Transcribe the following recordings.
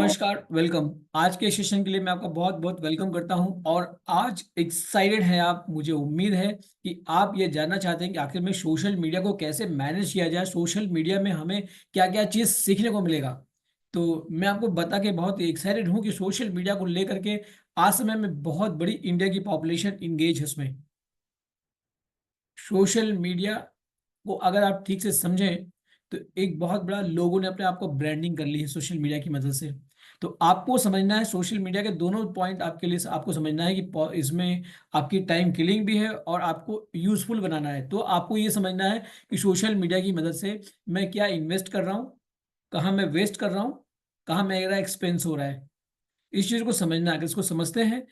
नमस्कार, वेलकम। आज के सेशन के लिए मैं आपका बहुत बहुत वेलकम करता हूं और आज एक्साइटेड हैं आप। मुझे उम्मीद है कि आप ये जानना चाहते हैं कि आखिर में सोशल मीडिया को कैसे मैनेज किया जाए, सोशल मीडिया में हमें क्या-क्या चीज़ सीखने को मिलेगा। तो मैं आपको बता के बहुत एक्साइटेड हूं कि सोशल मीडिया को लेकर के आज समय में बहुत बड़ी इंडिया की पॉपुलेशन इंगेज है उसमें। सोशल मीडिया को अगर आप ठीक से समझें तो एक बहुत बड़ा लोगों ने अपने आप को ब्रांडिंग कर ली है सोशल मीडिया की मदद से। तो आपको समझना है सोशल मीडिया के दोनों पॉइंट आपके लिए आपको समझना है कि इसमें आपकी टाइम किलिंग भी है और आपको यूज़फुल बनाना है। तो आपको ये समझना है कि सोशल मीडिया की मदद से मैं क्या इन्वेस्ट कर रहा हूँ, कहाँ मैं वेस्ट कर रहा हूँ, कहाँ मेरा एक्सपेंस हो रहा है। इस चीज़ को समझना है, अगर इसको समझते हैं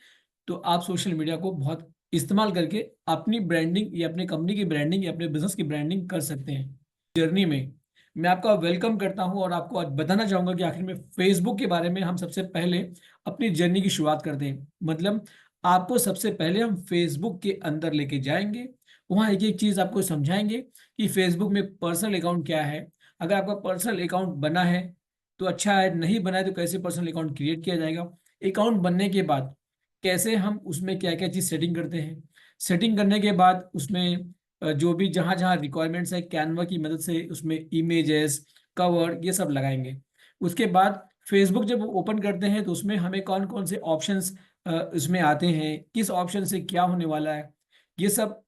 तो आप सोशल मीडिया को बहुत इस्तेमाल करके अपनी ब्रांडिंग या अपनी कंपनी की ब्रांडिंग या अपने बिजनेस की ब्रांडिंग कर सकते हैं। जर्नी में मैं आपका वेलकम करता हूं और आपको आज बताना चाहूंगा कि आखिर में फेसबुक के बारे में हम सबसे पहले अपनी जर्नी की शुरुआत करते हैं। मतलब आपको सबसे पहले हम फेसबुक के अंदर लेके जाएंगे, वहां एक एक चीज आपको समझाएंगे कि फेसबुक में पर्सनल अकाउंट क्या है। अगर आपका पर्सनल अकाउंट बना है तो अच्छा है, नहीं बना है तो कैसे पर्सनल अकाउंट क्रिएट किया जाएगा। अकाउंट बनने के बाद कैसे हम उसमें क्या-क्या चीज़ सेटिंग करते हैं। सेटिंग करने के बाद उसमें जो भी जहाँ-जहाँ रिक्वायरमेंट्स है कैनवा की मदद से उसमें इमेजेस, कवर ये सब लगाएँगे। उसके बाद फेसबुक जब ओपन करते हैं तो उसमें हमें कौन-कौन से ऑप्शंस उसमें आते हैं, किस ऑप्शन से क्या होने वाला है, ये सब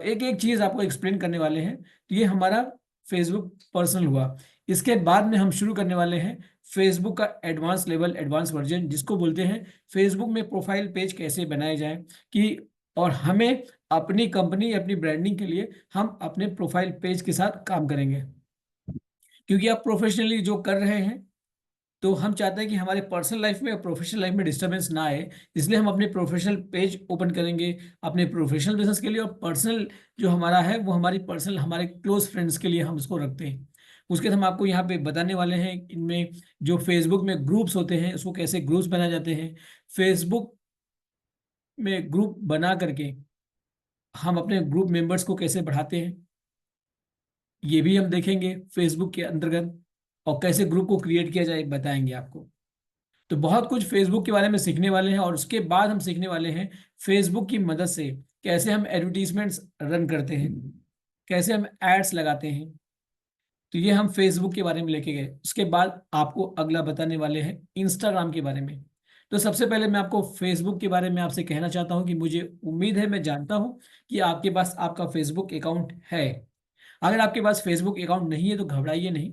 एक-एक चीज़ आपको एक्सप्लेन करने वाले हैं। तो ये हमारा फेसबुक पर्सनल हुआ। इसके बाद में हम शुरू करने वाले हैं फेसबुक का एडवांस लेवल, एडवांस वर्ज़न जिसको बोलते हैं फेसबुक में प्रोफ़ाइल पेज कैसे बनाए जाएँ कि और हमें अपनी कंपनी, अपनी ब्रांडिंग के लिए हम अपने प्रोफ़ाइल पेज के साथ काम करेंगे। क्योंकि आप प्रोफ़ेशनली जो कर रहे हैं तो हम चाहते हैं कि हमारे पर्सनल लाइफ में और प्रोफेशनल लाइफ में डिस्टर्बेंस ना आए, इसलिए हम अपने प्रोफेशनल पेज ओपन करेंगे, अपने प्रोफेशनल बिज़नेस के लिए और पर्सनल जो हमारा है, वो हमारी पर्सनल हमारे क्लोज़ फ्रेंड्स के लिए हम उसको रखते हैं। उसके बाद हम आपको यहाँ पे बताने वाले हैं, इनमें जो फ़ेसबुक में ग्रुप्स होते हैं, उसको कैसे ग्रुप्स बनाए जाते हैं। फ़ेसबुक में ग्रुप बना करके हम अपने ग्रुप मेंबर्स को कैसे बढ़ाते हैं, ये भी हम देखेंगे फ़ेसबुक के अंतर्गत और कैसे ग्रुप को क्रिएट किया जाए, बताएँगे आपको। तो बहुत कुछ फेसबुक के बारे में सीखने वाले हैं और उसके बाद हम सीखने वाले हैं फेसबुक की मदद से कैसे हम एडवर्टाइजमेंट्स रन करते हैं, कैसे हम एड्स लगाते हैं। तो ये हम फेसबुक के बारे में लेके गए। उसके बाद आपको अगला बताने वाले हैं इंस्टाग्राम के बारे में। तो सबसे पहले मैं आपको फेसबुक के बारे में आपसे कहना चाहता हूँ कि मुझे उम्मीद है, मैं जानता हूँ कि आपके पास आपका फेसबुक अकाउंट है। अगर आपके पास फेसबुक अकाउंट नहीं है तो घबराइए नहीं।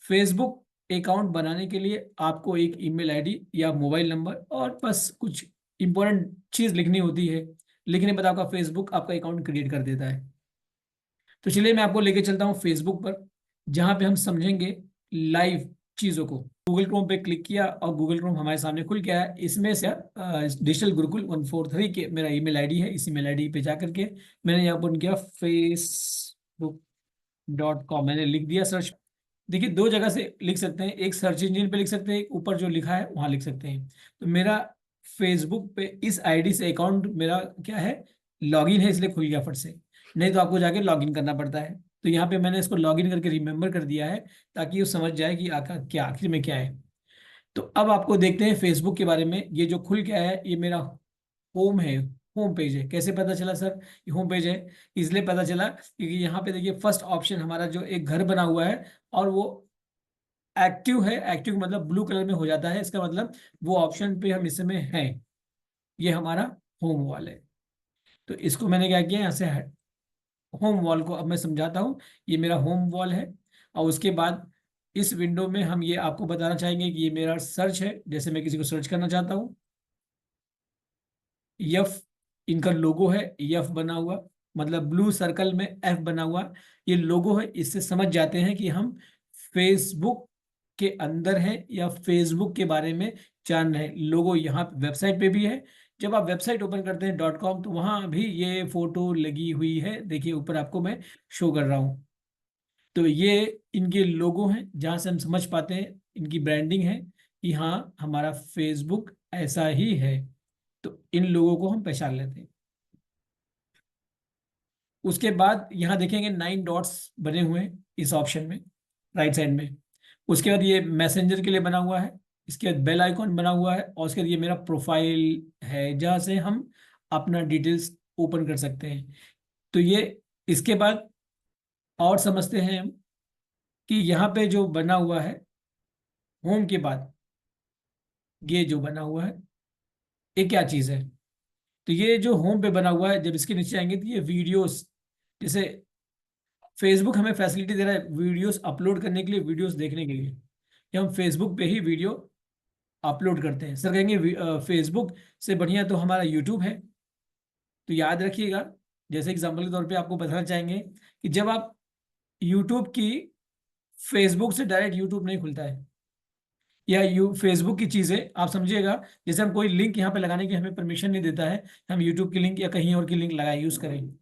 फेसबुक अकाउंट बनाने के लिए आपको एक ईमेल आईडी या मोबाइल नंबर और बस कुछ इंपॉर्टेंट चीज़ लिखनी होती है। लिखने के बाद आपका फेसबुक आपका अकाउंट क्रिएट कर देता है। तो चलिए मैं आपको लेके चलता हूँ फेसबुक पर, जहाँ पे हम समझेंगे लाइव चीज़ों को। गूगल क्रोम पे क्लिक किया और गूगल क्रोम हमारे सामने खुल गया है। इसमें से डिजिटल गुरुकुल 143 के मेरा ईमेल आईडी है। इस ईमेल आईडी पे जा करके मैंने यहाँ ओपन किया facebook.com, मैंने लिख दिया सर्च। देखिए 2 जगह से लिख सकते हैं, एक सर्च इंजन पे लिख सकते हैं, एक ऊपर जो लिखा है वहाँ लिख सकते हैं। तो मेरा फेसबुक पे इस आईडी से अकाउंट मेरा क्या है, लॉगिन है, इसलिए खुल गया फट से। नहीं तो आपको जाके लॉगिन करना पड़ता है। तो यहाँ पे मैंने इसको लॉगिन करके रिमेंबर कर दिया है ताकि वो समझ जाए कि आखिर में क्या है। तो अब आपको देखते हैं फेसबुक के बारे में। ये जो खुल गया है ये मेरा होम है, होम पेज है। कैसे पता चला सर ये होम पेज है? इसलिए पता चला क्योंकि यहाँ पे देखिए फर्स्ट ऑप्शन हमारा जो एक घर बना हुआ है और वो एक्टिव है। एक्टिव मतलब ब्लू कलर में हो जाता है, इसका मतलब वो ऑप्शन पे हम इस समय हैं। ये हमारा होम वॉल है। तो इसको मैंने क्या किया, यहाँ से होम वॉल को अब मैं समझाता हूँ। ये मेरा होम वॉल है और उसके बाद इस विंडो में हम ये आपको बताना चाहेंगे कि ये मेरा सर्च है। जैसे मैं किसी को सर्च करना चाहता हूँ, यफ इनका लोगो है, यफ बना हुआ मतलब ब्लू सर्कल में एफ बना हुआ, ये लोगो है। इससे समझ जाते हैं कि हम फेसबुक के अंदर हैं या फेसबुक के बारे में जान रहे हैं। लोगो यहाँ वेबसाइट पे भी है। जब आप वेबसाइट ओपन करते हैं .com तो वहाँ भी ये फोटो लगी हुई है। देखिए ऊपर आपको मैं शो कर रहा हूँ। तो ये इनके लोगो हैं जहाँ से हम समझ पाते हैं, इनकी ब्रांडिंग है कि हाँ हमारा फेसबुक ऐसा ही है। तो इन लोगों को हम पहचान लेते हैं। उसके बाद यहाँ देखेंगे 9 डॉट्स बने हुए हैं इस ऑप्शन में, राइट साइड में। उसके बाद ये मैसेंजर के लिए बना हुआ है, इसके बाद बेल आइकॉन बना हुआ है, और उसके बाद ये मेरा प्रोफाइल है जहाँ से हम अपना डिटेल्स ओपन कर सकते हैं। तो ये, इसके बाद और समझते हैं हम कि यहाँ पे जो बना हुआ है होम के बाद, ये जो बना हुआ है ये क्या चीज़ है। तो ये जो होम पे बना हुआ है, जब इसके नीचे आएंगे तो ये वीडियोस, जैसे फेसबुक हमें फैसिलिटी दे रहा है वीडियोस अपलोड करने के लिए, वीडियोस देखने के लिए, कि हम फेसबुक पे ही वीडियो अपलोड करते हैं। सर कहेंगे फेसबुक से बढ़िया तो हमारा यूट्यूब है। तो याद रखिएगा, जैसे एग्जांपल के तौर पे आपको बताना चाहेंगे कि जब आप यूट्यूब की, फेसबुक से डायरेक्ट यूट्यूब नहीं खुलता है, या यू फेसबुक की चीज़ें आप समझिएगा, जैसे हम कोई लिंक यहाँ पे लगाने की हमें परमिशन नहीं देता है, हम यूट्यूब की लिंक या कहीं और की लिंक लगाए यूज़ करें।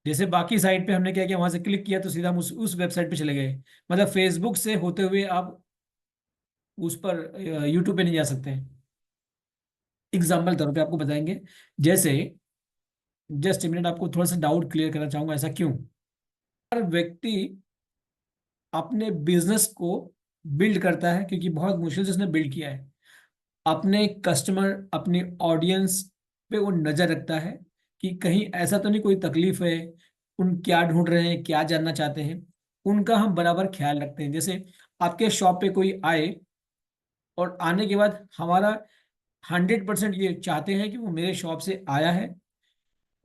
जैसे बाकी साइट पे हमने क्या किया, वहां से क्लिक किया तो सीधा हम उस वेबसाइट पे चले गए। मतलब फेसबुक से होते हुए आप उस पर यूट्यूब पे नहीं जा सकते हैं। एग्जाम्पल तौर पे आपको बताएंगे, जैसे जस्ट मिनट, आपको थोड़ा सा डाउट क्लियर करना चाहूंगा, ऐसा क्यों। हर व्यक्ति अपने बिजनेस को बिल्ड करता है क्योंकि बहुत मुश्किल से उसने बिल्ड किया है। अपने कस्टमर, अपनी ऑडियंस पे वो नजर रखता है कि कहीं ऐसा तो नहीं कोई तकलीफ है, उन क्या ढूंढ रहे हैं, क्या जानना चाहते हैं, उनका हम बराबर ख्याल रखते हैं। जैसे आपके शॉप पे कोई आए और आने के बाद हमारा 100% ये चाहते हैं कि वो मेरे शॉप से आया है,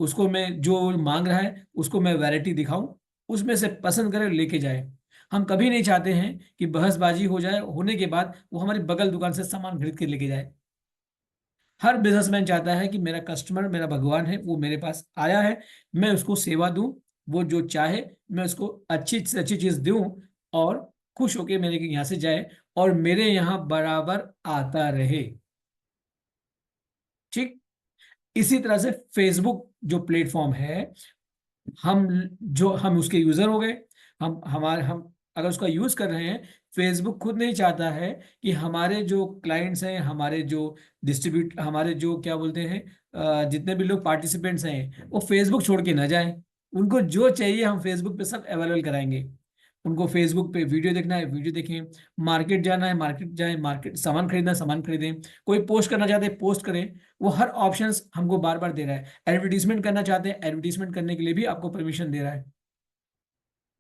उसको मैं जो मांग रहा है उसको मैं वैरायटी दिखाऊं, उसमें से पसंद करे और लेके जाए। हम कभी नहीं चाहते हैं कि बहसबाजी हो जाए, होने के बाद वो हमारी बगल दुकान से सामान खरीद के लेके जाए। हर बिजनेसमैन चाहता है कि मेरा कस्टमर मेरा भगवान है, वो मेरे पास आया है, मैं उसको सेवा दूं, वो जो चाहे मैं उसको अच्छी से अच्छी चीज दूं, और खुश होके मेरे यहाँ से जाए और मेरे यहाँ बराबर आता रहे। ठीक, इसी तरह से फेसबुक जो प्लेटफॉर्म है, हम जो हम उसके यूजर हो गए, हम अगर उसका यूज कर रहे हैं, फेसबुक खुद नहीं चाहता है कि हमारे जो क्लाइंट्स हैं, हमारे जो डिस्ट्रीब्यूट, हमारे जो क्या बोलते हैं, जितने भी लोग पार्टिसिपेंट्स हैं वो फेसबुक छोड़ के ना जाएं। उनको जो चाहिए हम फेसबुक पे सब अवेलेबल कराएंगे। उनको फेसबुक पे वीडियो देखना है वीडियो देखें, मार्केट जाना है मार्केट जाएं, मार्केट सामान खरीदना है सामान खरीदें, कोई पोस्ट करना चाहते हैं पोस्ट करें। वो हर ऑप्शंस हमको बार बार दे रहा है। एडवर्टीजमेंट करना चाहते हैं, एडवर्टीजमेंट करने के लिए भी आपको परमिशन दे रहा है।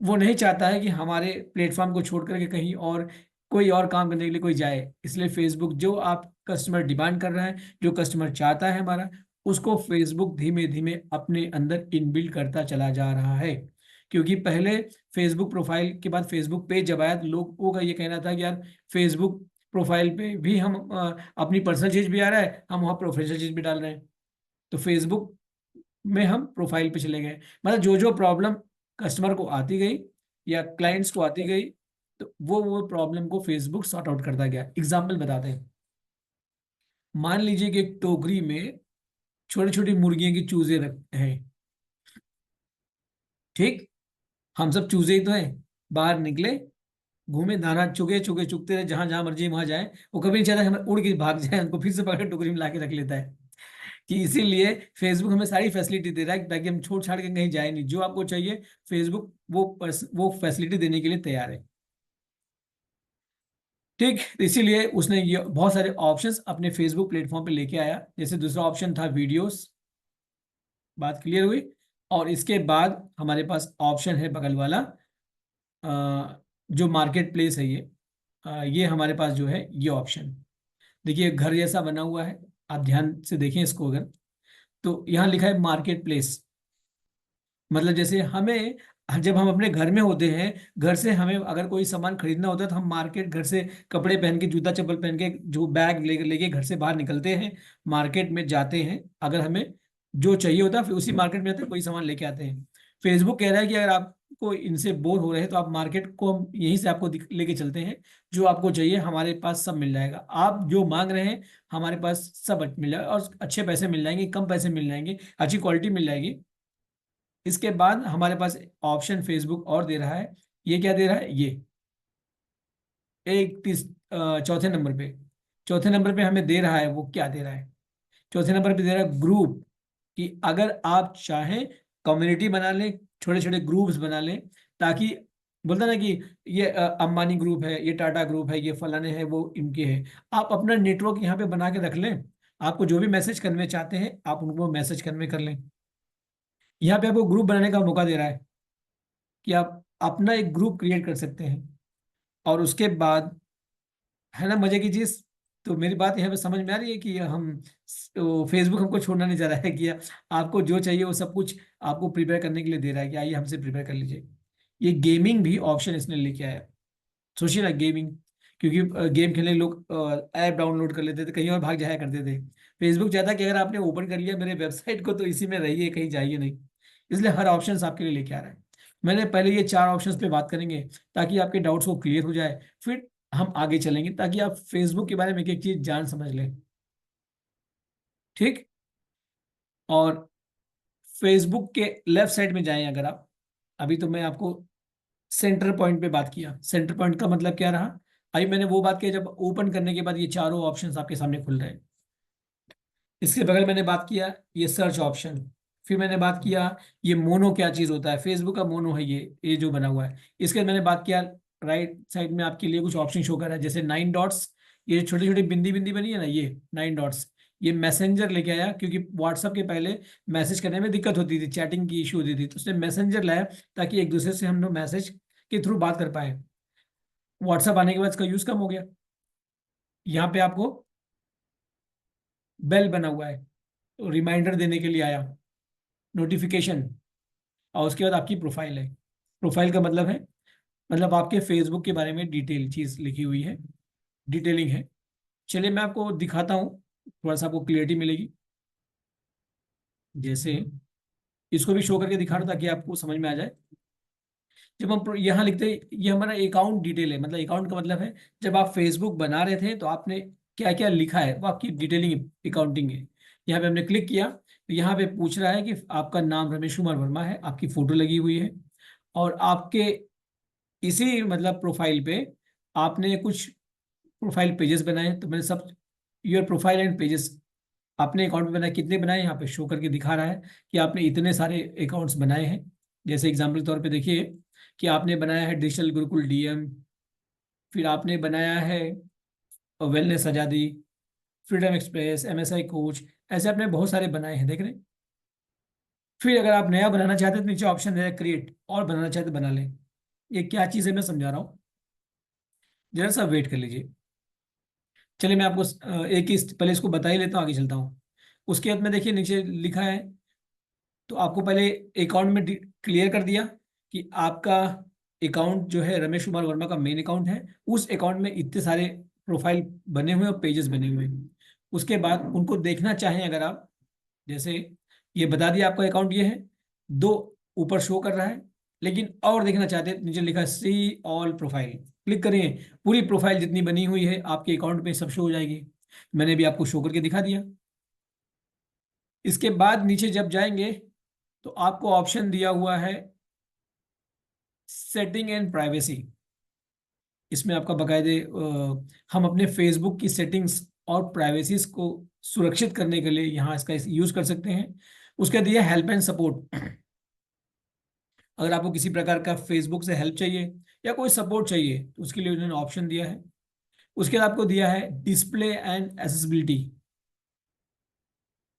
वो नहीं चाहता है कि हमारे प्लेटफॉर्म को छोड़ करके कहीं और कोई और काम करने के लिए कोई जाए। इसलिए फेसबुक जो आप कस्टमर डिमांड कर रहा है, जो कस्टमर चाहता है हमारा, उसको फेसबुक धीमे धीमे अपने अंदर इनबिल्ड करता चला जा रहा है। क्योंकि पहले फेसबुक प्रोफाइल के बाद फेसबुक पेज जब आया तो लोगों का ये कहना था कि यार फेसबुक प्रोफाइल पे भी हम अपनी पर्सनल चीज भी आ रहा है, हम वहाँ प्रोफेशनल चीज भी डाल रहे हैं। तो फेसबुक में हम प्रोफाइल पे चले गए, मतलब जो जो प्रॉब्लम कस्टमर को आती गई या क्लाइंट्स को आती गई, तो वो प्रॉब्लम को फेसबुक सॉर्ट आउट करता गया। एग्जाम्पल बताते हैं, मान लीजिए कि एक टोकरी में छोटी छोटी मुर्गियों की चूजे हैं। ठीक, हम सब चूजे ही तो हैं। बाहर निकले, घूमे, दाना चुगे चुगे चुगते रहे, जहां जहां मर्जी वहां जाए। वो कभी नहीं चाहता कि हम उड़ के भाग जाए, उनको फिर से पकड़ टोकरी में ला के रख लेता है। कि इसीलिए फेसबुक हमें सारी फैसिलिटी दे रहा है ताकि हम छोड़ छाड़ के कहीं जाए नहीं, जो आपको चाहिए फेसबुक वो फैसिलिटी देने के लिए तैयार है। ठीक, तो इसीलिए उसने ये बहुत सारे ऑप्शंस अपने फेसबुक प्लेटफॉर्म पे लेके आया। जैसे दूसरा ऑप्शन था वीडियोस, बात क्लियर हुई। और इसके बाद हमारे पास ऑप्शन है बगल वाला, जो मार्केट प्लेस है ये हमारे पास जो है ये ऑप्शन। देखिए घर जैसा बना हुआ है, आप ध्यान से देखें इसको अगर, तो यहाँ लिखा है मार्केट प्लेस। मतलब जैसे हमें, जब हम अपने घर में होते हैं, घर से हमें अगर कोई सामान खरीदना होता है तो हम मार्केट, घर से कपड़े पहन के, जूता चप्पल पहन के, जो बैग लेके लेके घर से बाहर निकलते हैं, मार्केट में जाते हैं। अगर हमें जो चाहिए होता है फिर उसी मार्केट में जाते हैं, कोई सामान लेके आते हैं। फेसबुक कह रहा है कि अगर आपको इनसे बोर हो रहे हैं तो आप मार्केट को, हम यहीं से आपको लेके चलते हैं। जो आपको चाहिए हमारे पास सब मिल जाएगा, आप जो मांग रहे हैं हमारे पास सब मिल जाएगा, और अच्छे पैसे मिल जाएंगे, कम पैसे मिल जाएंगे, अच्छी क्वालिटी मिल जाएगी। इसके बाद हमारे पास ऑप्शन फेसबुक और दे रहा है। ये क्या दे रहा है, ये एक चौथे नंबर पे, चौथे नंबर पे हमें दे रहा है, वो क्या दे रहा है, चौथे नंबर पे दे रहा है ग्रुप। कि अगर आप चाहें कम्युनिटी बना लें, छोटे छोटे ग्रुप्स बना लें, ताकि बोलता ना कि ये अंबानी ग्रुप है, ये टाटा ग्रुप है, ये फलाने हैं, वो इनके हैं। आप अपना नेटवर्क यहाँ पे बना के रख लें। आपको जो भी मैसेज कन्वे चाहते हैं आप उनको मैसेज कन्वे कर लें। यहाँ पे आपको ग्रुप बनाने का मौका दे रहा है कि आप अपना एक ग्रुप क्रिएट कर सकते हैं। और उसके बाद, है ना मजे की चीज। तो मेरी बात यहाँ पे समझ में आ रही है कि हम फेसबुक हमको छोड़ना नहीं चाह रहा है कि आपको जो चाहिए वो सब कुछ आपको प्रिपेयर करने के लिए दे रहा है कि आइए हमसे प्रिपेयर कर लीजिए। ये गेमिंग भी ऑप्शन इसने लेके आया। सोचिए ना, गेमिंग। क्योंकि गेम खेलने लोग ऐप डाउनलोड कर लेते थे, कहीं और भाग जाया करते थे। फेसबुक चाहता कि अगर आपने ओपन कर लिया मेरे वेबसाइट को तो इसी में रहिए, कहीं जाइए नहीं। इसलिए हर ऑप्शन आपके लिए लेके आ रहा है। मैंने पहले ये 4 ऑप्शंस पे बात करेंगे ताकि आपके डाउट्स को क्लियर हो जाए। फिर हम आगे चलेंगे ताकि आप फेसबुक के बारे में एक एक चीज जान समझ लें। ठीक। और फेसबुक के लेफ्ट साइड में जाएं अगर आप। अभी तो मैं आपको सेंटर पॉइंट पे बात किया। सेंटर पॉइंट का मतलब क्या रहा? अभी मैंने वो बात की जब ओपन करने के बाद ये चारों ऑप्शंस आपके सामने खुल रहे हैं। इसके बगल मैंने बात किया ये सर्च ऑप्शन। फिर मैंने बात किया ये मोनो क्या चीज होता है, फेसबुक का मोनो है ये जो बना हुआ है। इसके बाद मैंने बात किया राइट साइड में आपके लिए कुछ ऑप्शन शो कर रहा है जैसे 9 डॉट्स। ये छोटी छोटी बिंदी बिंदी बनी है ना, ये 9 डॉट्स। ये मैसेंजर लेके आया क्योंकि व्हाट्सएप के पहले मैसेज करने में दिक्कत होती थी, चैटिंग की इशू होती थी, तो उसने मैसेंजर लाया ताकि एक दूसरे से हम लोग मैसेज के थ्रू बात कर पाए। व्हाट्सएप आने के बाद इसका यूज कम हो गया। यहाँ पे आपको बेल बना हुआ है, तो रिमाइंडर देने के लिए आया, नोटिफिकेशन। और उसके बाद आपकी प्रोफाइल है। प्रोफाइल का मतलब है, मतलब आपके फेसबुक के बारे में डिटेल चीज लिखी हुई है, डिटेलिंग है। चलिए मैं आपको दिखाता हूँ, थोड़ा सा आपको क्लियरिटी मिलेगी। जैसे इसको भी शो करके दिखा रहा था ताकि आपको समझ में आ जाए। जब हम यहाँ लिखते हैं ये हमारा अकाउंट डिटेल है, मतलब अकाउंट का मतलब है जब आप फेसबुक बना रहे थे तो आपने क्या क्या लिखा है वो आपकी डिटेलिंग अकाउंटिंग है। यहाँ पे हमने क्लिक किया तो यहाँ पे पूछ रहा है कि आपका नाम रमेश कुमार वर्मा है, आपकी फोटो लगी हुई है, और आपके इसी मतलब प्रोफाइल पे आपने कुछ प्रोफाइल पेजेस बनाए। तो मैंने सब योर प्रोफाइल एंड पेजेस अपने अकाउंट में बनाए, कितने बनाए यहाँ पे शो करके दिखा रहा है कि आपने इतने सारे अकाउंट्स बनाए हैं। जैसे एग्जाम्पल के तौर पे देखिए कि आपने बनाया है डिजिटल गुरुकुल डीएम, फिर आपने बनाया है वेलनेस आजादी, फ्रीडम एक्सप्रेस, एमएसआई कोच। ऐसे आपने बहुत सारे बनाए हैं, देख रहे हैं। फिर अगर आप नया बनाना चाहते हैं तो नीचे ऑप्शन है क्रिएट, और बनाना चाहते बना लें। ये क्या चीज़ है मैं समझा रहा हूँ, जरा सा वेट कर लीजिए। चलिए मैं आपको एक ही पहले इसको बता ही लेता हूँ, आगे चलता हूँ। उसके बाद में देखिए नीचे लिखा है, तो आपको पहले अकाउंट में क्लियर कर दिया कि आपका अकाउंट जो है रमेश कुमार वर्मा का मेन अकाउंट है। उस अकाउंट में इतने सारे प्रोफाइल बने हुए और पेजेस बने हुए हैं। उसके बाद उनको देखना चाहें अगर आप, जैसे ये बता दिया आपका अकाउंट ये है, दो ऊपर शो कर रहा है, लेकिन और देखना चाहते हैं तो नीचे लिखा है सी ऑल प्रोफाइल। क्लिक करिए, पूरी प्रोफाइल जितनी बनी हुई है आपके अकाउंट में सब शो हो जाएगी। मैंने भी आपको शो करके दिखा दिया। इसके बाद नीचे जब जाएंगे तो आपको ऑप्शन दिया हुआ है सेटिंग एंड प्राइवेसी। इसमें आपका बाकायदे हम अपने फेसबुक की सेटिंग्स और प्राइवेसीज को सुरक्षित करने के लिए यहाँ इसका यूज कर सकते हैं। उसका दिया हेल्प एंड सपोर्ट। अगर आपको किसी प्रकार का फेसबुक से हेल्प चाहिए या कोई सपोर्ट चाहिए तो उसके लिए उन्होंने ऑप्शन दिया है। उसके बाद आपको दिया है डिस्प्ले एंड एसेसिबिलिटी।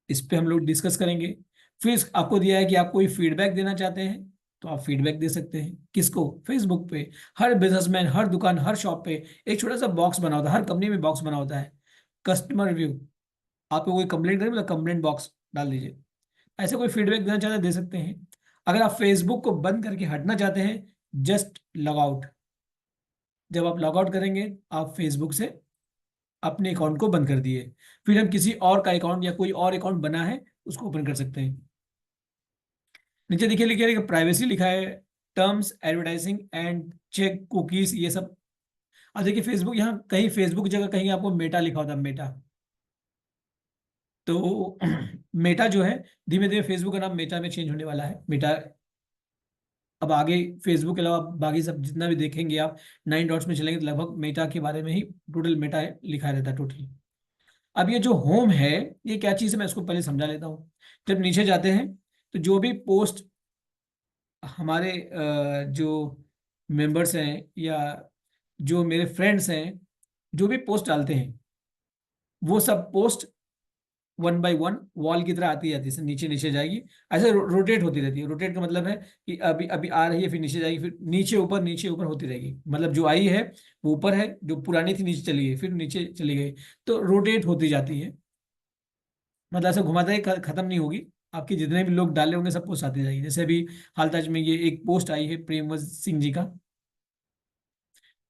इस पे हम लोग डिस्कस करेंगे। फिर आपको दिया है कि आप कोई फीडबैक देना चाहते हैं तो आप फीडबैक दे सकते हैं। किसको? फेसबुक पे। हर बिजनेसमैन, हर दुकान, हर शॉप पे एक छोटा सा बॉक्स बना होता है, हर कंपनी में बॉक्स बना होता है, कस्टमर रिव्यू। आपको कोई कंप्लेंट करें मतलब कंप्लेंट बॉक्स डाल दीजिए। ऐसे कोई फीडबैक देना चाहते हैं दे सकते हैं। अगर आप फेसबुक को बंद करके हटना चाहते हैं, जस्ट लॉग आउट। जब आप लॉग आउट करेंगे आप फेसबुक से अपने अकाउंट को बंद कर दिए। फिर हम किसी और का अकाउंट या कोई और अकाउंट बना है उसको ओपन कर सकते हैं। नीचे देखिए लिखिए प्राइवेसी लिखा है, terms advertising and check cookies, ये सब। और देखिए फेसबुक, यहाँ कहीं फेसबुक जगह कहीं आपको मेटा लिखा होता है, मेटा। तो मेटा जो है धीमे धीमे फेसबुक का नाम मेटा में चेंज होने वाला है। मेटा अब आगे फेसबुक के अलावा बाकी सब जितना भी देखेंगे आप 9 डॉट्स में चलेंगे तो लगभग मेटा के बारे में ही टोटल मेटा लिखा रहता है टोटल। अब ये जो होम है ये क्या चीज़ है मैं इसको पहले समझा लेता हूँ। जब नीचे जाते हैं तो जो भी पोस्ट हमारे जो मेंबर्स हैं या जो मेरे फ्रेंड्स हैं, जो भी पोस्ट डालते हैं, वो सब post one by one wall की तरह आती जाती है, नीचे नीचे जाएगी, ऐसे रोटेट होती रहती है। रोटेट का मतलब है कि अभी अभी आ रही है, फिर नीचे जाएगी, फिर नीचे ऊपर होती रहेगी। मतलब जो आई है वो ऊपर है, जो पुरानी थी नीचे चली गई, फिर नीचे चली गई, तो रोटेट होती जाती है। मतलब ऐसे घुमाते ही खत्म नहीं होगी। आपके जितने भी लोग डाले होंगे सब पोस्ट आती जाएगी। जैसे अभी हाल ताज में ये एक पोस्ट आई है प्रेमवत सिंह जी का,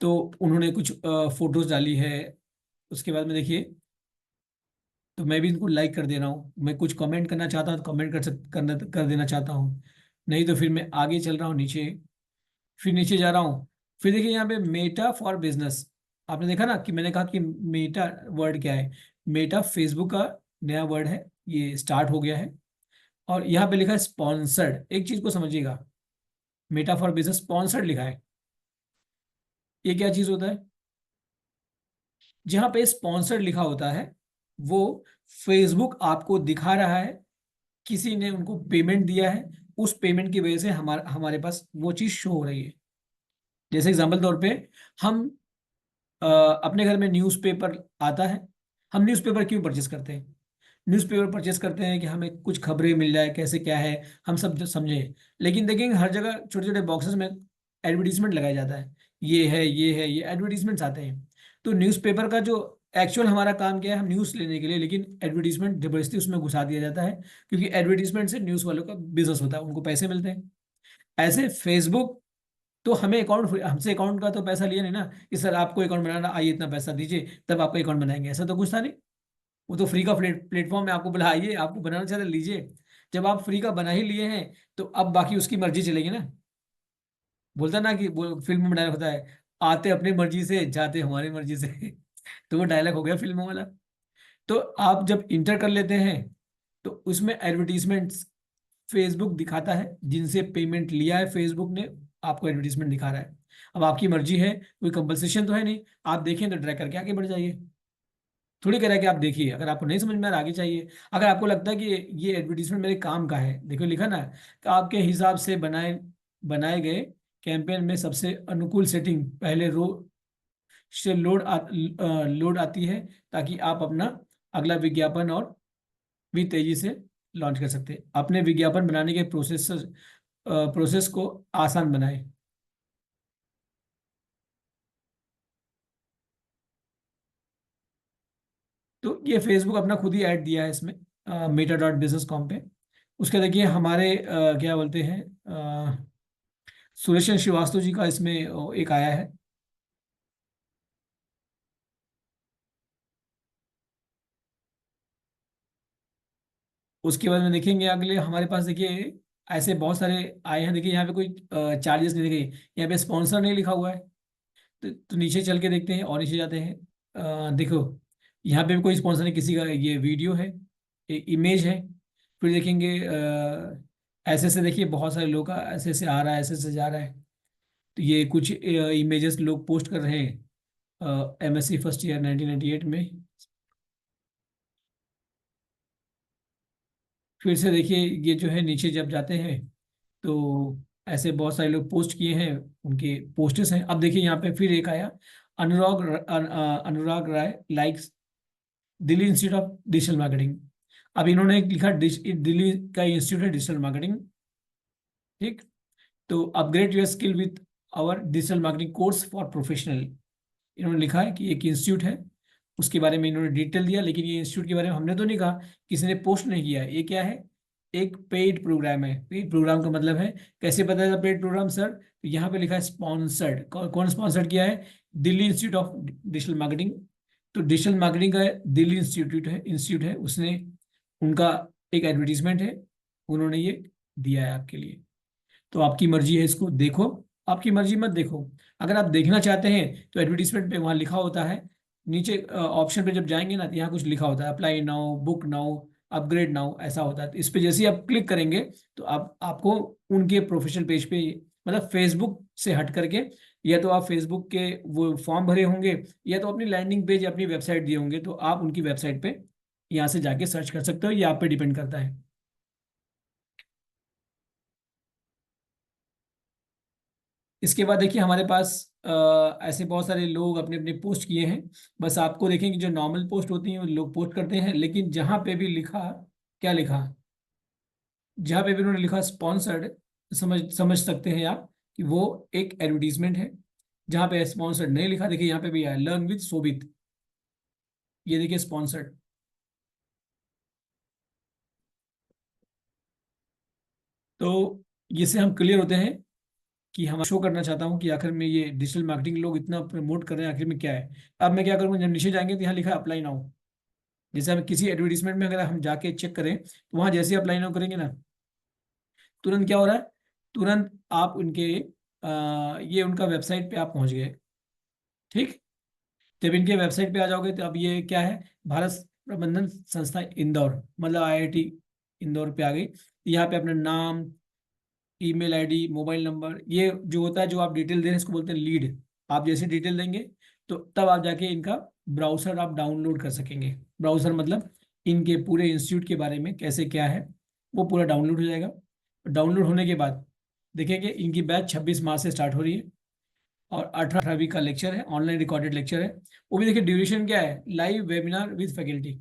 तो उन्होंने कुछ फोटोज डाली है। उसके बाद में देखिए, तो मैं भी इनको लाइक कर दे रहा हूँ। मैं कुछ कमेंट करना चाहता हूँ तो कमेंट कर देना चाहता हूँ। नहीं तो फिर मैं आगे चल रहा हूँ नीचे, फिर नीचे जा रहा हूँ। फिर देखिए यहाँ पे मेटा फॉर बिजनेस, आपने देखा ना कि मैंने कहा कि मेटा वर्ड क्या है। मेटा फेसबुक का नया वर्ड है, ये स्टार्ट हो गया है। और यहाँ पे लिखा है स्पॉन्सर्ड। एक चीज को समझिएगा, मेटा फॉर बिजनेस स्पॉन्सर्ड लिखा है। ये क्या चीज होता है? जहाँ पे स्पॉन्सर्ड लिखा होता है, वो फेसबुक आपको दिखा रहा है, किसी ने उनको पेमेंट दिया है, उस पेमेंट की वजह से हमारे पास वो चीज शो हो रही है। जैसे एग्जांपल तौर पे, हम अपने घर में न्यूज़पेपर आता है। हम न्यूज़पेपर क्यों परचेस करते हैं? न्यूज़पेपर परचेस करते हैं कि हमें कुछ खबरें मिल जाए, कैसे क्या है हम सब जो समझे। लेकिन देखेंगे हर जगह छोटे छोटे बॉक्सेस में एडवर्टीजमेंट लगाया जाता है, ये है ये है, ये एडवर्टीजमेंट्स आते हैं। तो न्यूज़पेपर का जो एक्चुअल हमारा काम क्या है, हम न्यूज़ लेने के लिए, लेकिन एडवर्टीजमेंट जबरदस्ती उसमें घुसा दिया जाता है, क्योंकि एडवर्टीजमेंट से न्यूज़ वालों का बिजनेस होता है, उनको पैसे मिलते हैं। ऐसे फेसबुक तो हमें अकाउंट, हमसे अकाउंट का तो पैसा लिया नहीं ना कि सर आपको अकाउंट बनाना, आइए इतना पैसा दीजिए तब आपका अकाउंट बनाएंगे, ऐसा तो कुछ था नहीं। वो तो फ्री का प्लेटफॉर्म है, आपको बोला आइए, आपको बनाना चाहते लीजिए। जब आप फ्री का बना ही लिए हैं, तो अब बाकी उसकी मर्जी चलेगी ना। बोलता ना कि वो फिल्म में डायलॉग होता है, आते अपनी मर्जी से जाते हमारी मर्जी से। तो वो डायलॉग हो गया फिल्म वाला। तो आप जब इंटर कर लेते हैं, तो उसमें एडवर्टीजमेंट फेसबुक दिखाता है, जिनसे पेमेंट लिया है फेसबुक ने, आपको एडवर्टीजमेंट दिखा रहा है। अब आपकी मर्जी है, कोई कंपलसेशन तो है नहीं, आप देखें तो ड्रैग करके आगे बढ़ जाइए। थोड़ी कह रहा है कि आप देखिए, अगर आपको नहीं समझ में आ रहा आगे चाहिए। अगर आपको लगता है कि ये एडवर्टीजमेंट मेरे काम का है, देखो लिखा ना कि आपके हिसाब से बनाए बनाए गए कैंपेन में सबसे अनुकूल सेटिंग पहले रो से लोड आती है, ताकि आप अपना अगला विज्ञापन और भी तेजी से लॉन्च कर सकते हैं। अपने विज्ञापन बनाने के प्रोसेस को आसान बनाएं। तो ये फेसबुक अपना खुद ही ऐड दिया है इसमें, meta.business.com पे। उसके देखिए हमारे क्या बोलते हैं, सुरेश श्रीवास्तव जी का इसमें एक आया है। उसके बाद में देखेंगे अगले हमारे पास, देखिए ऐसे बहुत सारे आए हैं। देखिए यहाँ पे कोई चार्जेस नहीं, देखिए यहाँ पे स्पॉन्सर नहीं लिखा हुआ है। तो नीचे चल के देखते हैं और नीचे जाते हैं। देखो यहाँ पे भी कोई स्पॉन्सर नहीं, किसी का ये वीडियो है, एक इमेज है। फिर देखेंगे ऐसे ऐसे, देखिए बहुत सारे लोग का ऐसे ऐसे आ रहा है, ऐसे ऐसे जा रहा है। तो ये कुछ इमेजेस लोग पोस्ट कर रहे हैं MSc फर्स्ट ईयर 1998 में। फिर से देखिए ये जो है नीचे जब जाते हैं, तो ऐसे बहुत सारे लोग पोस्ट किए हैं, उनके पोस्टर्स हैं। अब देखिए यहाँ पे फिर एक आया, Anurag Rai likes Delhi institute of digital marketing. अब इन्होंने एक लिखा दिल्ली का इंस्टीट्यूट है डिजिटल मार्केटिंग, ठीक। तो upgrade your skill with our digital marketing course for professional. इन्होंने लिखा है कि एक इंस्टीट्यूट है, उसके बारे में इन्होंने डिटेल दिया। लेकिन ये इंस्टीट्यूट के बारे में हमने तो नहीं कहा, किसी ने पोस्ट नहीं किया है। ये क्या है? एक पेड प्रोग्राम है। पेड प्रोग्राम का मतलब है, कैसे पता चला पेड प्रोग्राम सर? तो यहाँ पे लिखा है स्पॉन्सर्ड। कौन स्पॉन्सर्ड किया है? Delhi institute of digital marketing. तो डिजिटल मार्केटिंग का दिल्ली इंस्टीट्यूट है उसने, उनका एक एडवर्टीजमेंट है, उन्होंने ये दिया है आपके लिए। तो आपकी मर्जी है, इसको देखो, आपकी मर्जी मत देखो। अगर आप देखना चाहते हैं तो एडवर्टीजमेंट पे वहाँ लिखा होता है, नीचे ऑप्शन पे जब जाएंगे ना, तो यहाँ कुछ लिखा होता है, apply now, book now, upgrade now, ऐसा होता है। तो इस पे जैसे ही आप क्लिक करेंगे, तो आपको उनके प्रोफेशनल पेज पे, मतलब फेसबुक से हट करके, या तो आप फेसबुक के वो फॉर्म भरे होंगे, या तो अपनी लैंडिंग पेज या अपनी वेबसाइट दिए होंगे, तो आप उनकी वेबसाइट पे यहाँ से जाके सर्च कर सकते हो। ये आप पे डिपेंड करता है। इसके बाद देखिए हमारे पास ऐसे बहुत सारे लोग अपने अपने पोस्ट किए हैं। बस आपको देखें कि जो नॉर्मल पोस्ट होती हैं वो लोग पोस्ट करते हैं, लेकिन जहाँ पे भी लिखा, क्या लिखा, जहाँ पे भी उन्होंने लिखा स्पॉन्सर्ड, समझ समझ सकते हैं आप कि वो एक एडवर्टीजमेंट है। जहाँ पे स्पॉन्सर्ड नहीं लिखा, देखिए यहाँ पे भी है लर्न विद शोभित, ये देखिए स्पॉन्सर्ड। तो इससे हम क्लियर होते हैं कि हम शो करना चाहता हूँ कि आखिर में ये डिजिटल मार्केटिंग लोग इतना प्रमोट कर रहे हैं, आखिर में क्या है। अब मैं क्या करूँगा, जब नीचे जाएंगे तो यहाँ लिखा है अप्लाई नाउ। जैसे हम किसी एडवर्टीजमेंट में अगर हम जाके चेक करें तो वहां जैसे अप्लाई नाउ करेंगे ना, तुरंत क्या हो रहा है, तुरंत आप उनके ये उनका वेबसाइट पे आप पहुंच गए। ठीक, जब इनके वेबसाइट पे आ जाओगे तो अब ये क्या है, भारत प्रबंधन संस्था इंदौर, मतलब आईआईटी इंदौर पे आ गई। यहाँ पे अपना नाम, ईमेल आईडी, मोबाइल नंबर, ये जो होता है जो आप डिटेल दे रहे हैं इसको बोलते हैं लीड। आप जैसे डिटेल देंगे तो तब आप जाके इनका ब्राउजर आप डाउनलोड कर सकेंगे। ब्राउजर मतलब इनके पूरे इंस्टीट्यूट के बारे में कैसे क्या है वो पूरा डाउनलोड हो जाएगा। डाउनलोड होने के बाद देखेंगे इनकी बैच 26 मार्च से स्टार्ट हो रही है और 18वीं का लेक्चर है, ऑनलाइन रिकॉर्डेड लेक्चर है। वो भी देखिए ड्यूरेशन क्या है, live webinar with faculty.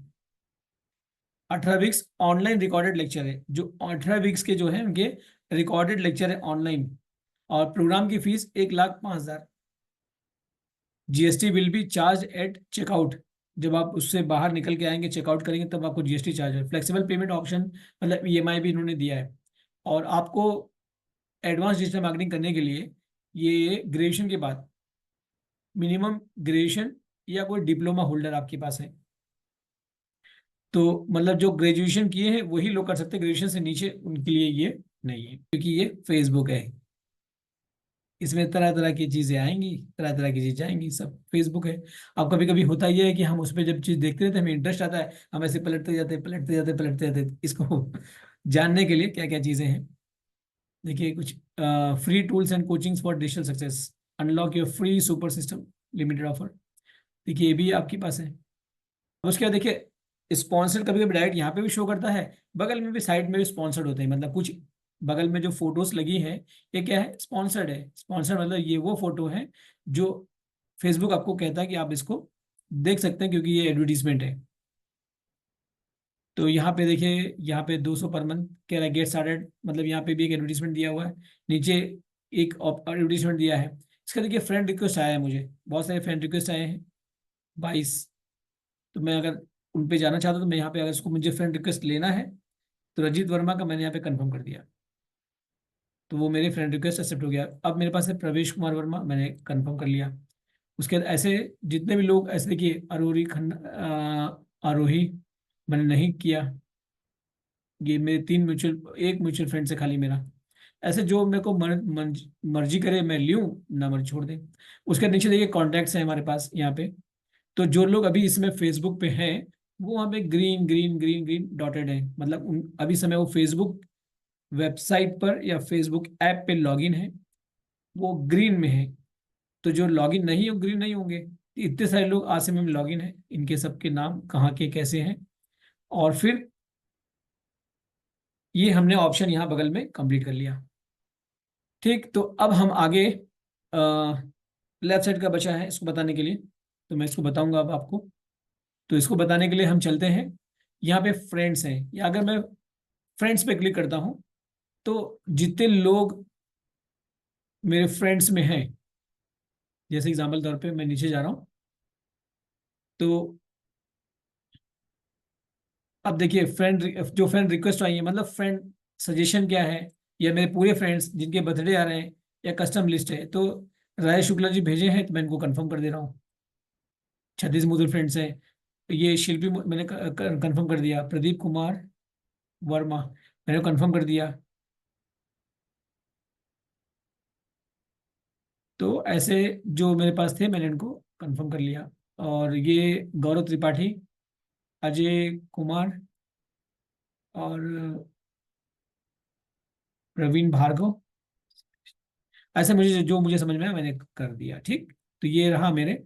18 weeks online recorded lecture है, जो 18 वीक्स के जो है उनके रिकॉर्डेड लेक्चर है ऑनलाइन। और प्रोग्राम की fees 1,05,000। GST will be charge at checkout. जब आप उससे बाहर निकल के आएंगे, चेकआउट करेंगे, तब आपको जीएसटी चार्ज है। फ्लेक्सिबल पेमेंट ऑप्शन मतलब ईएमआई भी इन्होंने दिया है। और आपको एडवांस डिजिटल मार्केटिंग करने के लिए ये ग्रेजुएशन के बाद मिनिमम ग्रेजुएशन या कोई डिप्लोमा होल्डर आपके पास है, तो मतलब जो ग्रेजुएशन किए हैं वही लोग कर सकते हैं, ग्रेजुएशन से नीचे उनके लिए ये नहीं है, क्योंकि ये फेसबुक है। इसमें तरह तरह की चीजें आएंगी, तरह तरह की चीजें आएंगी, सब फेसबुक है। अब कभी कभी होता ये है कि हम उस पर जब चीज देखते हैं तो हमें इंटरेस्ट आता है, हम ऐसे पलटते जाते पलटते जाते पलटते जाते इसको जानने के लिए क्या क्या चीजें हैं। देखिए कुछ free tools and coachings for digital success, unlock your free super system limited offer. देखिए ये भी आपके पास है। अब उसके बाद देखिए स्पॉन्सर्ड कभी कभी डायरेक्ट यहाँ पे भी शो करता है, बगल में भी साइड में भी स्पॉन्सर्ड होते हैं। मतलब कुछ बगल में जो फोटोज लगी है ये क्या है, स्पॉन्सर्ड है। स्पॉन्सर्ड मतलब ये वो फोटो है जो फेसबुक आपको कहता है कि आप इसको देख सकते हैं क्योंकि ये एडवर्टीजमेंट है। तो यहाँ पे देखिए, यहाँ पे 200 पर मंथ कह रहा है गेट स्टार्टेड, मतलब यहाँ पे भी एक एडवर्टीजमेंट दिया हुआ है। नीचे एक एडवर्टीजमेंट दिया है। इसका देखिए फ्रेंड रिक्वेस्ट आया है, मुझे बहुत सारे फ्रेंड रिक्वेस्ट आए हैं 22। तो मैं अगर उन पे जाना चाहता हूँ तो मैं यहाँ पे, अगर इसको मुझे फ्रेंड रिक्वेस्ट लेना है तो रजीत वर्मा का मैंने यहाँ पे कंफर्म कर दिया, तो वो मेरे फ्रेंड रिक्वेस्ट एक्सेप्ट हो गया। अब मेरे पास है प्रवेश कुमार वर्मा, मैंने कंफर्म कर लिया। उसके बाद ऐसे जितने भी लोग, ऐसे देखिए आरोही मैंने नहीं किया। ये मेरे 3 म्यूचुअल, एक म्यूचुअल फ्रेंड से खाली मेरा। ऐसे जो मेरे को मर्जी करे मैं लूँ, ना मर्जी छोड़ दे। उसके नीचे देखिए कॉन्टैक्ट्स हैं हमारे पास यहाँ पे। तो जो लोग अभी इसमें फेसबुक पे हैं वो वहाँ पे green green green green dotted है, मतलब अभी समय वो फेसबुक वेबसाइट पर या फेसबुक ऐप पे लॉगिन है, वो ग्रीन में है। तो जो लॉगिन नहीं, वो ग्रीन नहीं होंगे। इतने सारे लोग आज समय में लॉगिन है, इनके सबके नाम कहाँ के कैसे हैं। और फिर ये हमने ऑप्शन यहाँ बगल में कंप्लीट कर लिया। ठीक, तो अब हम आगे लेफ्ट साइड का बचा है इसको बताने के लिए, तो मैं इसको बताऊंगा अब आपको। तो इसको बताने के लिए हम चलते हैं, यहाँ पे फ्रेंड्स हैं, या अगर मैं फ्रेंड्स पे क्लिक करता हूँ तो जितने लोग मेरे फ्रेंड्स में हैं, जैसे एग्जाम्पल तौर पे मैं नीचे जा रहा हूँ तो अब देखिए फ्रेंड, जो फ्रेंड रिक्वेस्ट आई है, मतलब फ्रेंड सजेशन क्या है, या मेरे पूरे फ्रेंड्स जिनके बर्थडे आ रहे हैं, या कस्टम लिस्ट है। तो राय शुक्ला जी भेजे हैं तो मैं इनको कंफर्म कर दे रहा हूँ। 36 मुझे फ्रेंड्स हैं। ये शिल्पी मैंने कंफर्म कर दिया। प्रदीप कुमार वर्मा मैंने कंफर्म कर दिया। तो ऐसे जो मेरे पास थे मैंने इनको कंफर्म कर लिया। और ये गौरव त्रिपाठी, अजय कुमार और प्रवीण भार्गव, ऐसे मुझे जो मुझे समझ में आया मैंने कर दिया। ठीक, तो ये रहा मेरे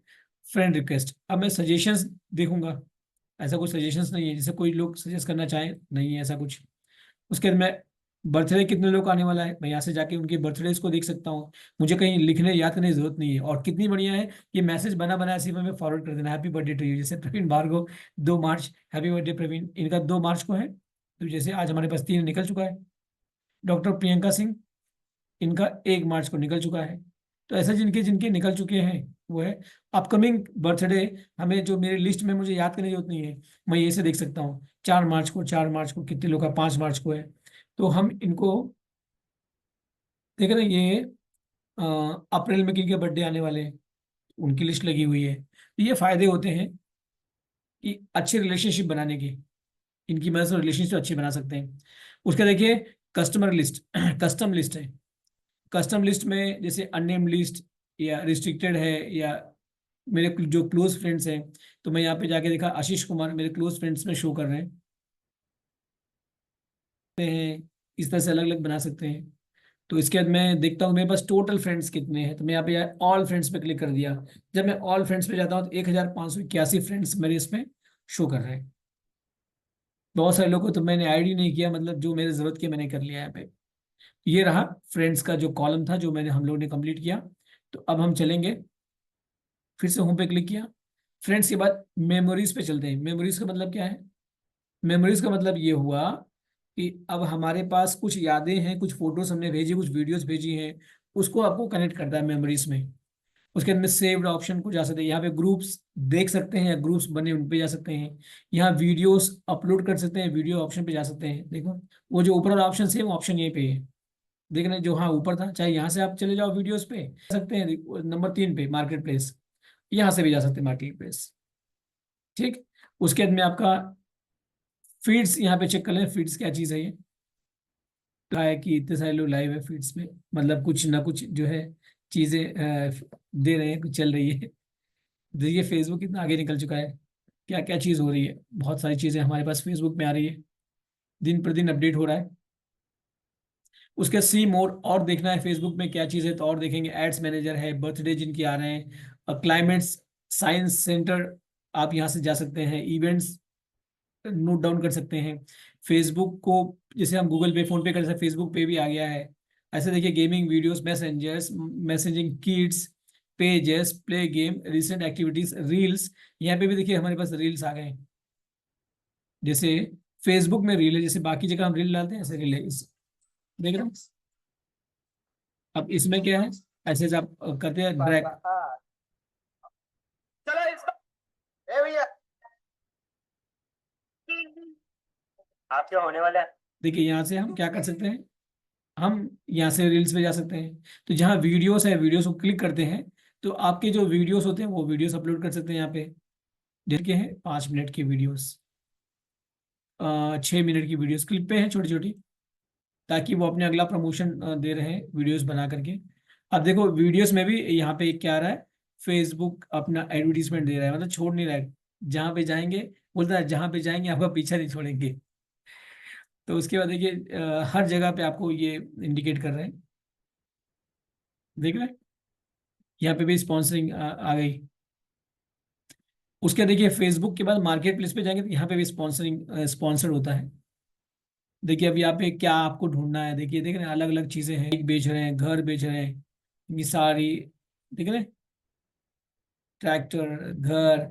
फ्रेंड रिक्वेस्ट। अब मैं सजेशंस देखूंगा, ऐसा कुछ सजेशंस नहीं है जैसे कोई लोग सजेस्ट करना चाहें, नहीं है ऐसा कुछ। उसके बाद मैं बर्थडे कितने लोग का आने वाला है, मैं यहाँ से जाके उनके बर्थडेज को देख सकता हूँ। मुझे कहीं लिखने याद करने की जरूरत नहीं है। और कितनी बढ़िया है, ये मैसेज बना बनाया सिर्फ हमें फॉरवर्ड कर देना, हैप्पी बर्थडे टू यू। जैसे Praveen Bhargav 2 March, happy birthday Praveen, इनका 2 मार्च को है। तो जैसे आज हमारे पास 3 निकल चुका है। डॉक्टर प्रियंका सिंह, इनका 1 मार्च को निकल चुका है। तो ऐसे जिनके जिनके निकल चुके हैं वो है। अपकमिंग बर्थडे हमें जो मेरी लिस्ट में मुझे याद करने की जरूरत नहीं है, मैं ये से देख सकता हूँ। 4 मार्च को, 4 मार्च को कितने लोग का, 5 मार्च को है। तो हम इनको देख रहे हैं। ये अप्रैल में किनके बर्थडे आने वाले हैं, उनकी लिस्ट लगी हुई है। तो ये फायदे होते हैं कि अच्छे रिलेशनशिप बनाने के, इनकी मदद से रिलेशनशिप अच्छे बना सकते हैं। उसका देखिए, कस्टमर लिस्ट कस्टम लिस्ट है। कस्टम लिस्ट में जैसे अननेम्ड लिस्ट या रिस्ट्रिक्टेड है, या मेरे जो क्लोज फ्रेंड्स हैं, तो मैं यहाँ पे जाके देखा आशीष कुमार मेरे क्लोज फ्रेंड्स में शो कर रहे हैं। इस तरह से अलग अलग बना सकते हैं। तो इसके बाद मैं देखता हूँ मेरे पास टोटल फ्रेंड्स कितने हैं, तो मैं यहाँ पे ऑल फ्रेंड्स पे क्लिक कर दिया। जब मैं ऑल फ्रेंड्स पे जाता हूँ तो 1581 फ्रेंड्स मेरे इसमें शो कर रहे हैं। बहुत सारे लोगों को तो मैंने ऐड ही नहीं किया, मतलब जो मेरे जरूरत के मैंने कर लिया यहाँ पे। ये रहा फ्रेंड्स का जो कॉलम था, जो मैंने हम लोग ने कंप्लीट किया। तो अब हम चलेंगे, फिर से होम पे क्लिक किया। फ्रेंड्स के बाद मेमोरीज पे चलते हैं। मेमोरीज का मतलब क्या है? मेमोरीज का मतलब ये हुआ कि अब हमारे पास कुछ यादें हैं, कुछ फोटोज हमने भेजी, कुछ वीडियोस भेजी हैं, उसको आपको कनेक्ट करता है मेमोरीज में। उसके अंदर सेव्ड ऑप्शन को जा सकते हैं, यहाँ पे ग्रुप्स देख सकते हैं, या ग्रुप्स बने उन पे जा सकते हैं। यहाँ वीडियोस अपलोड कर सकते हैं, वीडियो ऑप्शन पे जा सकते हैं। देखो वो जो ऊपर वाला ऑप्शन है, वो ऑप्शन यहीं पे है। देख रहे हैं जो, हाँ ऊपर था, चाहे यहाँ से आप चले जाओ वीडियोस पे जा सकते हैं। नंबर 3 पे मार्केट प्लेस, यहाँ से भी जा सकते हैं मार्केट प्लेस। ठीक। उसके बाद में आपका फीड्स यहाँ पे चेक कर लें, फीड्स क्या चीज़ है ये। कहा है कि इतने सारे लोग लाइव है फीड्स में, मतलब कुछ ना कुछ जो है चीजें दे रहे हैं, कुछ चल रही है। देखिए फेसबुक कितना आगे निकल चुका है, क्या क्या चीज़ हो रही है, बहुत सारी चीज़ें हमारे पास फेसबुक में आ रही है, दिन पर दिन अपडेट हो रहा है। उसके सी मोर, और देखना है फेसबुक में क्या चीज़ है तो और देखेंगे। एड्स मैनेजर है, बर्थडे जिनके आ रहे हैं, और क्लाइमेट्स साइंस सेंटर, आप यहाँ से जा सकते हैं, इवेंट्स नोट डाउन कर सकते हैं। फेसबुक को जैसे हम गूगल पे, फोन पे कर सकते हैं, फेसबुक पे भी आ गया है। ऐसे देखिए, gaming videos, messengers, messaging kids, pages, play game, recent activities, reels. यहाँ पे भी देखिए हमारे पास रील्स आ गए हैं। जैसे फेसबुक में रील है, जैसे बाकी जगह हम रील डालते हैं, ऐसे रील है देख रहे हैं। अब इसमें क्या है, ऐसे जब आप करते हैं ड्रैग, चलो इसको ए भैया आपके होने वाला है। देखिए यहाँ से हम क्या कर सकते हैं, हम यहाँ से रील्स पे जा सकते हैं। तो जहाँ वीडियोस है, वीडियोस को क्लिक करते हैं, तो आपके जो वीडियोस होते हैं वो वीडियोस अपलोड कर सकते हैं यहाँ पे। जिनके हैं 5 मिनट की वीडियोस, 6 मिनट की वीडियोस क्लिप पे हैं छोटी छोटी, ताकि वो अपने अगला प्रमोशन दे रहे हैं वीडियोस बना करके। अब देखो वीडियोस में भी यहाँ पे क्या आ रहा है, फेसबुक अपना एडवर्टीजमेंट दे रहा है, मतलब छोड़ नहीं रहा है। जहाँ पे जाएंगे, बोलता है जहाँ पे जाएंगे आपका पीछा नहीं छोड़ेंगे। तो उसके बाद देखिए हर जगह पे आपको ये इंडिकेट कर रहे हैं, देख रहे हैं। यहाँ पे भी स्पॉन्सरिंग आ गई। उसके देखिए फेसबुक के बाद मार्केट प्लेस पे जाएंगे तो यहाँ पे भी स्पॉन्सरिंग स्पॉन्सर्ड होता है। देखिए अब यहाँ पे क्या आपको ढूंढना है, देखिए देख रहे हैं अलग अलग चीजें हैं, बाइक बेच रहे हैं, घर बेच रहे हैं, ये सारी देख रहे हैं, ट्रैक्टर, घर,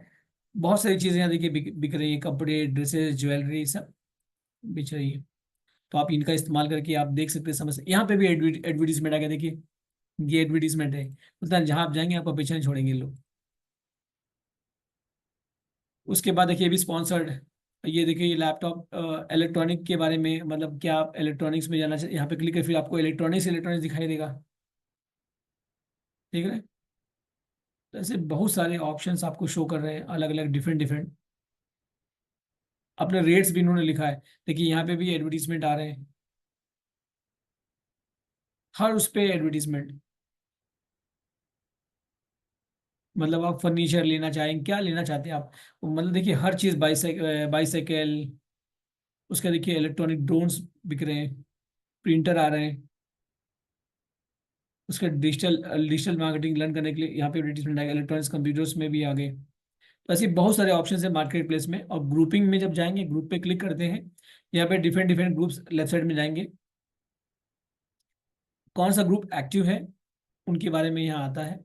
बहुत सारी चीजें यहाँ देखिए बिक रही है, कपड़े, ड्रेसेस, ज्वेलरी, सब बिक रही है। तो आप इनका इस्तेमाल करके आप देख सकते हैं, समझ यहाँ पे भी एडवर्टीजमेंट आ गया देखिए, ये एडवर्टीजमेंट है, बोलता है जहाँ आप जाएंगे आपका पीछे नहीं छोड़ेंगे लोग। उसके बाद देखिए ये भी स्पॉन्सर्ड, ये देखिए ये लैपटॉप इलेक्ट्रॉनिक के बारे में, मतलब क्या आप इलेक्ट्रॉनिक्स में जाना चाहिए, यहाँ पे क्लिक कर फिर आपको इलेक्ट्रॉनिक्स इलेक्ट्रॉनिक्स दिखाई देगा, ठीक है। तो ऐसे बहुत सारे ऑप्शंस आपको शो कर रहे हैं, अलग अलग डिफरेंट डिफरेंट। अपने रेट्स भी इन्होंने लिखा है, देखिए यहाँ पे भी एडवर्टीजमेंट आ रहे हैं, हर उस पे एडवर्टीजमेंट। मतलब आप फर्नीचर लेना चाहेंगे, क्या लेना चाहते हैं आप, मतलब देखिए हर चीज़, बाईसाइकिल, उसका देखिए इलेक्ट्रॉनिक ड्रोन्स बिक रहे हैं, प्रिंटर आ रहे हैं। उसका डिजिटल डिजिटल मार्केटिंग लर्न करने के लिए यहाँ पे एडवर्टीजमेंट आएगा, इलेक्ट्रॉनिक्स कंप्यूटर्स में भी आ गए। तो ऐसे बहुत सारे ऑप्शन है मार्केट प्लेस में। और ग्रुपिंग में जब जाएंगे, ग्रुप पे क्लिक करते हैं, यहाँ पे different different groups left side में जाएंगे, कौन सा ग्रुप एक्टिव है उनके बारे में यहाँ आता है,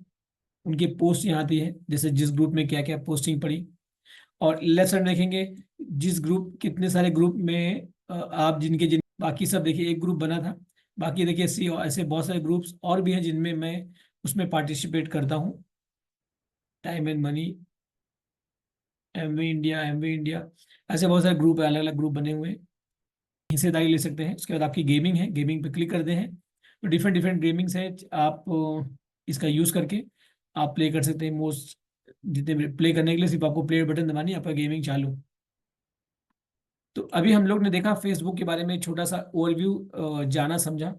उनकी पोस्ट यहाँ आती है, जैसे जिस ग्रुप में क्या क्या पोस्टिंग पड़ी। और लेसन देखेंगे, जिस ग्रुप, कितने सारे ग्रुप में आप जिन बाकी सब देखिए एक ग्रुप बना था, बाकी देखिए सी ऐसे बहुत सारे ग्रुप्स और भी हैं जिनमें मैं उसमें पार्टिसिपेट करता हूँ। Time and money, Amway India, ऐसे बहुत सारे ग्रुप है, अलग अलग ग्रुप बने हुए हैं, हिस्सेदारी ले सकते हैं। उसके बाद आपकी गेमिंग है, गेमिंग पे क्लिक करते हैं तो डिफरेंट डिफरेंट गेमिंग्स हैं, आप इसका यूज करके आप प्ले कर सकते हैं। मोस्ट जितने प्ले करने के लिए सिर्फ आपको प्ले बटन दबानी है, आपका गेमिंग चालू। तो अभी हम लोग ने देखा फेसबुक के बारे में छोटा सा ओवरव्यू, जाना समझा।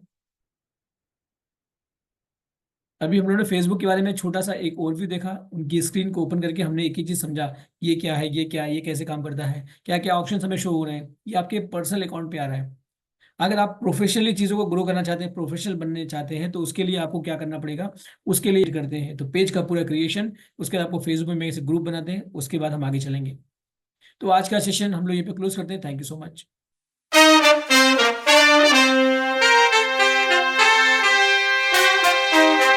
अभी हम लोगों ने फेसबुक के बारे में छोटा सा एक ओवरव्यू देखा, उनकी स्क्रीन को ओपन करके हमने एक ही चीज समझा, ये क्या है, ये क्या है, ये कैसे काम करता है, क्या क्या ऑप्शन हमें शो हो रहे हैं, ये आपके पर्सनल अकाउंट पे आ रहा है। अगर आप प्रोफेशनली चीज़ों को ग्रो करना चाहते हैं, प्रोफेशनल बनने चाहते हैं, तो उसके लिए आपको क्या करना पड़ेगा, उसके लिए करते हैं तो पेज का पूरा क्रिएशन, उसके बाद आपको फेसबुक में ग्रुप बनाते हैं, उसके बाद हम आगे चलेंगे। तो आज का सेशन हम लोग ये पे क्लोज करते हैं। Thank you so much.